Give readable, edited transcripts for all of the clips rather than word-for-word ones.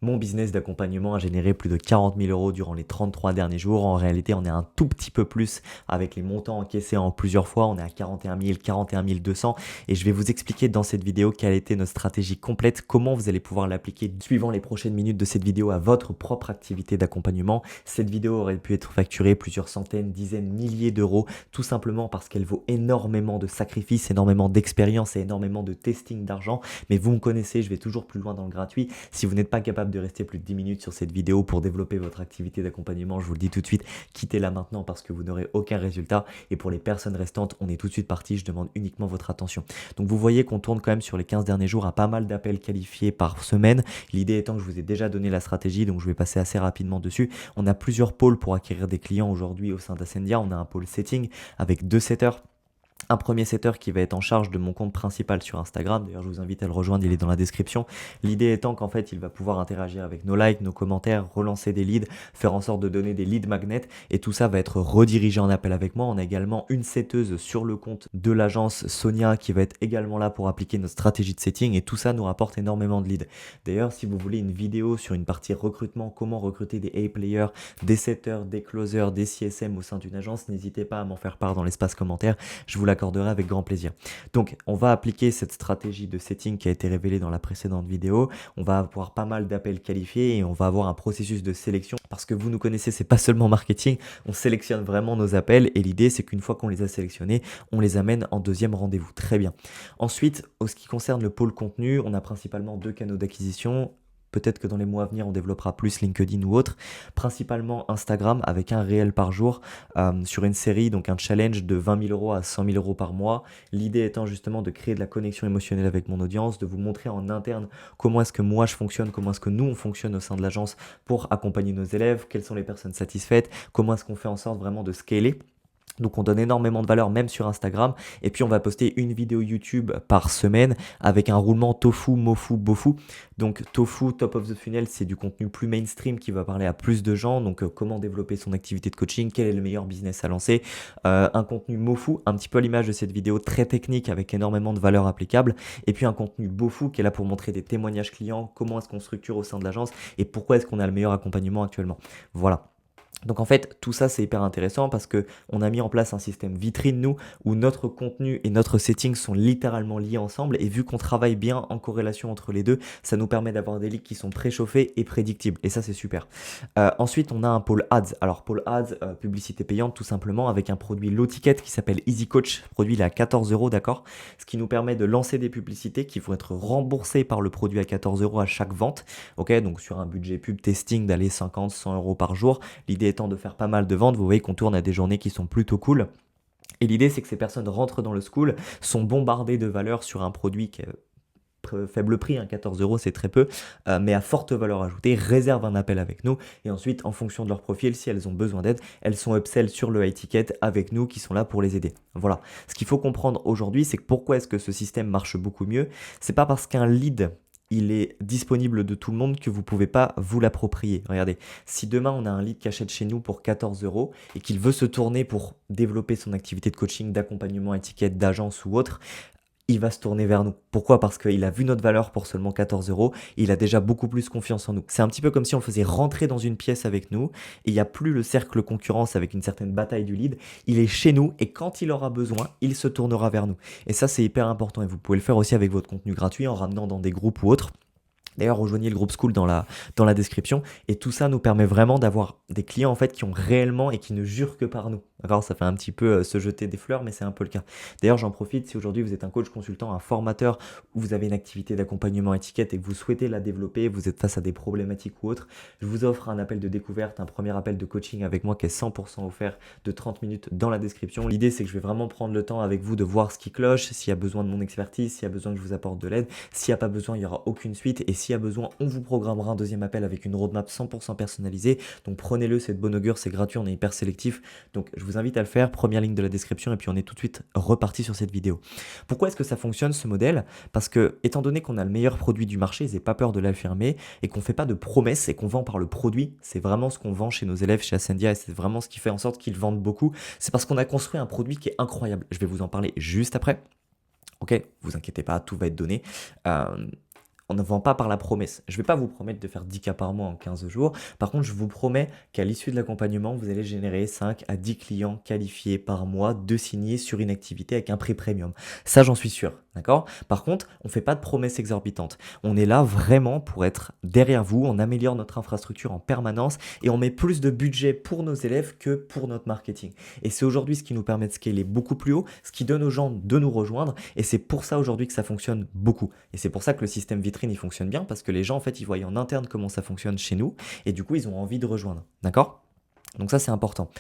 Mon business d'accompagnement a généré plus de 40 000 euros durant les 33 derniers jours. En réalité, on est un tout petit peu plus avec les montants encaissés en plusieurs fois. On est à 41 000, 41 200 et je vais vous expliquer dans cette vidéo quelle était notre stratégie complète, comment vous allez pouvoir l'appliquer suivant les prochaines minutes de cette vidéo à votre propre activité d'accompagnement. Cette vidéo aurait pu être facturée plusieurs centaines, dizaines, milliers d'euros, tout simplement parce qu'elle vaut énormément de sacrifices, énormément d'expérience et énormément de testing d'argent. Mais vous me connaissez, je vais toujours plus loin dans le gratuit. Si vous n'êtes pas capable de rester plus de 10 minutes sur cette vidéo pour développer votre activité d'accompagnement, je vous le dis tout de suite, quittez-la maintenant parce que vous n'aurez aucun résultat. Et pour les personnes restantes, on est tout de suite parti, je demande uniquement votre attention. Donc vous voyez qu'on tourne quand même sur les 15 derniers jours à pas mal d'appels qualifiés par semaine. L'idée étant que je vous ai déjà donné la stratégie, donc je vais passer assez rapidement dessus. On a plusieurs pôles pour acquérir des clients aujourd'hui au sein d'Ascendia. On a un pôle setting avec 2 setters. Un premier setter qui va être en charge de mon compte principal sur Instagram. D'ailleurs, je vous invite à le rejoindre, il est dans la description. L'idée étant qu'en fait, il va pouvoir interagir avec nos likes, nos commentaires, relancer des leads, faire en sorte de donner des leads magnets et tout ça va être redirigé en appel avec moi. On a également une setteuse sur le compte de l'agence Sonia qui va être également là pour appliquer notre stratégie de setting et tout ça nous rapporte énormément de leads. D'ailleurs, si vous voulez une vidéo sur une partie recrutement, comment recruter des A-players, des setters, des closers, des CSM au sein d'une agence, n'hésitez pas à m'en faire part dans l'espace commentaire. Je vous l'accorderai avec grand plaisir. Donc, on va appliquer cette stratégie de setting qui a été révélée dans la précédente vidéo. On va avoir pas mal d'appels qualifiés et on va avoir un processus de sélection parce que vous nous connaissez, c'est pas seulement marketing. On sélectionne vraiment nos appels et l'idée, c'est qu'une fois qu'on les a sélectionnés, on les amène en deuxième rendez-vous. Très bien. Ensuite, en ce qui concerne le pôle contenu, on a principalement 2 canaux d'acquisition. Peut-être que dans les mois à venir, on développera plus LinkedIn ou autre. Principalement Instagram avec un réel par jour sur une série, donc un challenge de 20 000 euros à 100 000 euros par mois. L'idée étant justement de créer de la connexion émotionnelle avec mon audience, de vous montrer en interne comment est-ce que moi je fonctionne, comment est-ce que nous on fonctionne au sein de l'agence pour accompagner nos élèves, quelles sont les personnes satisfaites, comment est-ce qu'on fait en sorte vraiment de scaler. Donc on donne énormément de valeur même sur Instagram et puis on va poster une vidéo YouTube par semaine avec un roulement tofu, mofu, bofu. Donc tofu, top of the funnel, c'est du contenu plus mainstream qui va parler à plus de gens. Donc comment développer son activité de coaching, quel est le meilleur business à lancer. Un contenu mofu, un petit peu à l'image de cette vidéo très technique avec énormément de valeur applicable. Et puis un contenu bofu qui est là pour montrer des témoignages clients, comment est-ce qu'on structure au sein de l'agence et pourquoi est-ce qu'on a le meilleur accompagnement actuellement. Voilà. Donc en fait, tout ça c'est hyper intéressant parce que on a mis en place un système vitrine nous où notre contenu et notre setting sont littéralement liés ensemble et vu qu'on travaille bien en corrélation entre les deux, ça nous permet d'avoir des leads qui sont préchauffés et prédictibles et ça c'est super. Ensuite, on a un pôle ads. Alors pôle ads, publicité payante tout simplement avec un produit low ticket qui s'appelle Easy Coach. Le produit il est à 14 euros, d'accord? Ce qui nous permet de lancer des publicités qui vont être remboursées par le produit à 14 euros à chaque vente. Ok, donc sur un budget pub testing d'aller 50, 100 euros par jour. L'idée étant de faire pas mal de ventes, vous voyez qu'on tourne à des journées qui sont plutôt cool. Et l'idée, c'est que ces personnes rentrent dans le school, sont bombardées de valeur sur un produit qui est faible prix, hein, 14 euros c'est très peu, mais à forte valeur ajoutée, réservent un appel avec nous et ensuite en fonction de leur profil, si elles ont besoin d'aide, elles sont upsell sur le high ticket avec nous qui sont là pour les aider. Voilà. Ce qu'il faut comprendre aujourd'hui, c'est que pourquoi est-ce que ce système marche beaucoup mieux? C'est pas parce qu'un lead il est disponible de tout le monde que vous ne pouvez pas vous l'approprier. Regardez, si demain on a un lead qui achète chez nous pour 14 euros et qu'il veut se tourner pour développer son activité de coaching, d'accompagnement, étiquette, d'agence ou autre, il va se tourner vers nous. Pourquoi? Parce qu'il a vu notre valeur pour seulement 14 euros et il a déjà beaucoup plus confiance en nous. C'est un petit peu comme si on le faisait rentrer dans une pièce avec nous et il n'y a plus le cercle concurrence avec une certaine bataille du lead. Il est chez nous et quand il aura besoin, il se tournera vers nous. Et ça, c'est hyper important et vous pouvez le faire aussi avec votre contenu gratuit en ramenant dans des groupes ou autres. D'ailleurs, rejoignez le groupe School dans la description. Et tout ça nous permet vraiment d'avoir des clients en fait qui ont réellement et qui ne jurent que par nous. D'accord? Ça fait un petit peu se jeter des fleurs, mais c'est un peu le cas. D'ailleurs, j'en profite, si aujourd'hui vous êtes un coach consultant, un formateur, ou vous avez une activité d'accompagnement étiquette et que vous souhaitez la développer, vous êtes face à des problématiques ou autres, je vous offre un appel de découverte, un premier appel de coaching avec moi qui est 100% offert de 30 minutes dans la description. L'idée, c'est que je vais vraiment prendre le temps avec vous de voir ce qui cloche, s'il y a besoin de mon expertise, s'il y a besoin que je vous apporte de l'aide. S'il n'y a pas besoin, il n'y aura aucune suite. Et s'il y a besoin, on vous programmera un deuxième appel avec une roadmap 100% personnalisée. Donc prenez-le, c'est de bonne augure, c'est gratuit, on est hyper sélectif. Donc je vous invite à le faire, première ligne de la description et puis on est tout de suite reparti sur cette vidéo. Pourquoi est-ce que ça fonctionne ce modèle? Parce que étant donné qu'on a le meilleur produit du marché, n'ayez pas peur de l'affirmer et qu'on ne fait pas de promesses et qu'on vend par le produit, c'est vraiment ce qu'on vend chez nos élèves chez Ascendia et c'est vraiment ce qui fait en sorte qu'ils vendent beaucoup. C'est parce qu'on a construit un produit qui est incroyable. Je vais vous en parler juste après. Ok, vous inquiétez pas, tout va être donné. on ne vend pas par la promesse. Je ne vais pas vous promettre de faire 10 cas par mois en 15 jours. Par contre, je vous promets qu'à l'issue de l'accompagnement, vous allez générer 5 à 10 clients qualifiés par mois de signer sur une activité avec un prix premium. Ça, j'en suis sûr. D'accord? Par contre, on ne fait pas de promesses exorbitantes. On est là vraiment pour être derrière vous. On améliore notre infrastructure en permanence et on met plus de budget pour nos élèves que pour notre marketing. Et c'est aujourd'hui ce qui nous permet de scaler beaucoup plus haut, ce qui donne aux gens de nous rejoindre. Et c'est pour ça aujourd'hui que ça fonctionne beaucoup. Et c'est pour ça que le système vitrine, il fonctionne bien parce que les gens, en fait, ils voient en interne comment ça fonctionne chez nous et du coup, ils ont envie de rejoindre. D'accord? Donc ça, c'est important.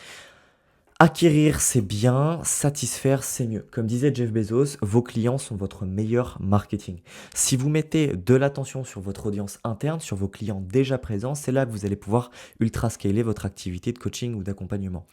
Acquérir, c'est bien, satisfaire, c'est mieux. Comme disait Jeff Bezos, vos clients sont votre meilleur marketing. Si vous mettez de l'attention sur votre audience interne, sur vos clients déjà présents, c'est là que vous allez pouvoir ultra scaler votre activité de coaching ou d'accompagnement.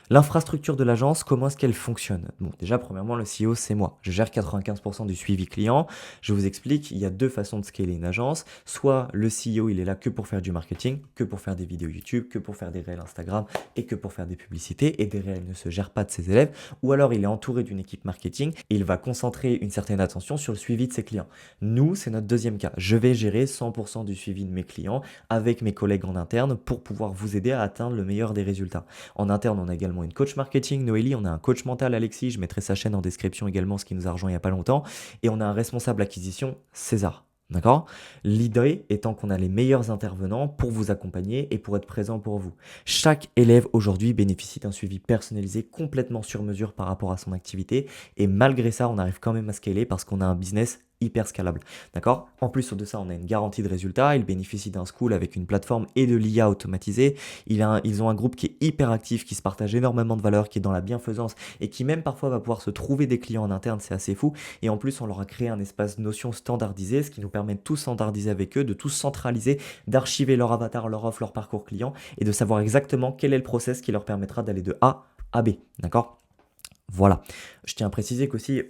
L'infrastructure de l'agence, comment est-ce qu'elle fonctionne? Bon, déjà, premièrement, le CEO, c'est moi. Je gère 95% du suivi client. Je vous explique, il y a deux façons de scaler une agence. Soit le CEO, il est là que pour faire du marketing, que pour faire des vidéos YouTube, que pour faire des réels Instagram et que pour faire des publicités. Et des réels ne se gèrent pas de ses élèves. Ou alors, il est entouré d'une équipe marketing et il va concentrer une certaine attention sur le suivi de ses clients. Nous, c'est notre deuxième cas. Je vais gérer 100% du suivi de mes clients avec mes collègues en interne pour pouvoir vous aider à atteindre le meilleur des résultats. En interne, on a également une coach marketing, Noélie, on a un coach mental, Alexis, je mettrai sa chaîne en description également, ce qui nous a rejoint il n'y a pas longtemps, et on a un responsable acquisition, César. D'accord? L'idée étant qu'on a les meilleurs intervenants pour vous accompagner et pour être présent pour vous. Chaque élève aujourd'hui bénéficie d'un suivi personnalisé complètement sur mesure par rapport à son activité et malgré ça, on arrive quand même à scaler parce qu'on a un business hyper scalable. D'accord? En plus de ça, on a une garantie de résultat. Ils bénéficient d'un school avec une plateforme et de l'IA automatisée. Ils ont un groupe qui est hyper actif, qui se partage énormément de valeurs, qui est dans la bienfaisance et qui même parfois va pouvoir se trouver des clients en interne. C'est assez fou. Et en plus, on leur a créé un espace notion standardisé, ce qui nous permet de tout standardiser avec eux, de tout centraliser, d'archiver leur avatar, leur offre, leur parcours client et de savoir exactement quel est le process qui leur permettra d'aller de A à B. D'accord? Voilà. Je tiens à préciser qu'aussi,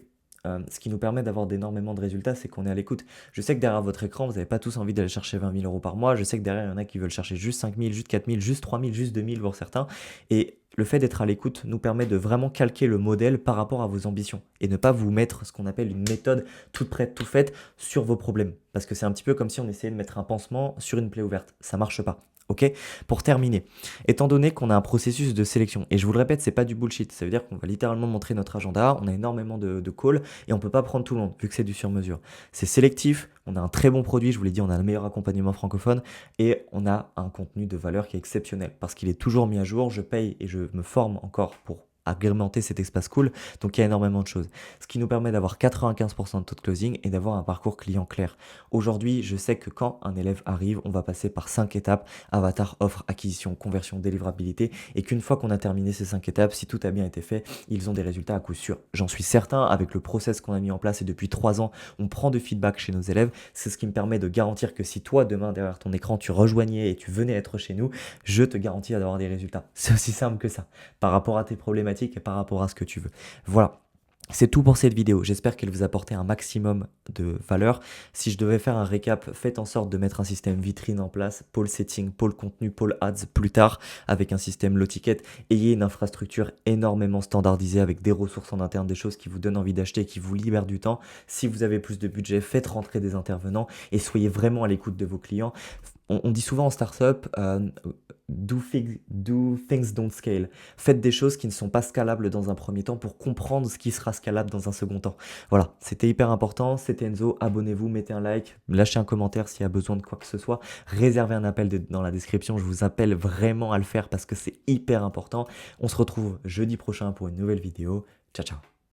ce qui nous permet d'avoir d'énormément de résultats, c'est qu'on est à l'écoute. Je sais que derrière votre écran, vous n'avez pas tous envie d'aller chercher 20 000 euros par mois. Je sais que derrière, il y en a qui veulent chercher juste 5 000, juste 4 000, juste 3 000, juste 2 000 pour certains. Et le fait d'être à l'écoute nous permet de vraiment calquer le modèle par rapport à vos ambitions et ne pas vous mettre ce qu'on appelle une méthode toute prête, tout faite sur vos problèmes. Parce que c'est un petit peu comme si on essayait de mettre un pansement sur une plaie ouverte. Ça marche pas. Ok? Pour terminer, étant donné qu'on a un processus de sélection, et je vous le répète, c'est pas du bullshit, ça veut dire qu'on va littéralement montrer notre agenda, on a énormément de calls et on peut pas prendre tout le monde vu que c'est du sur-mesure. C'est sélectif, on a un très bon produit, je vous l'ai dit, on a le meilleur accompagnement francophone et on a un contenu de valeur qui est exceptionnel parce qu'il est toujours mis à jour, je paye et je me forme encore pour agrémenter cet espace cool, donc il y a énormément de choses. Ce qui nous permet d'avoir 95% de taux de closing et d'avoir un parcours client clair. Aujourd'hui, je sais que quand un élève arrive, on va passer par 5 étapes, avatar, offre, acquisition, conversion, délivrabilité, et qu'une fois qu'on a terminé ces 5 étapes, si tout a bien été fait, ils ont des résultats à coup sûr. J'en suis certain, avec le process qu'on a mis en place et depuis 3 ans, on prend de feedback chez nos élèves, c'est ce qui me permet de garantir que si toi, demain, derrière ton écran, tu rejoignais et tu venais être chez nous, je te garantis d'avoir des résultats. C'est aussi simple que ça, par rapport à tes problématiques et par rapport à ce que tu veux. Voilà. C'est tout pour cette vidéo, j'espère qu'elle vous a apporté un maximum de valeur. Si je devais faire un récap, faites en sorte de mettre un système vitrine en place, pôle setting, pôle contenu, pôle ads plus tard, avec un système low ticket. Ayez une infrastructure énormément standardisée avec des ressources en interne, des choses qui vous donnent envie d'acheter, qui vous libèrent du temps. Si vous avez plus de budget, faites rentrer des intervenants et soyez vraiment à l'écoute de vos clients. On dit souvent en startup, do things don't scale. Faites des choses qui ne sont pas scalables dans un premier temps pour comprendre ce qui sera scalable dans un second temps. Voilà, c'était hyper important. C'était Enzo. Abonnez-vous, mettez un like, lâchez un commentaire s'il y a besoin de quoi que ce soit. Réservez un appel dans la description. Je vous appelle vraiment à le faire parce que c'est hyper important. On se retrouve jeudi prochain pour une nouvelle vidéo. Ciao, ciao.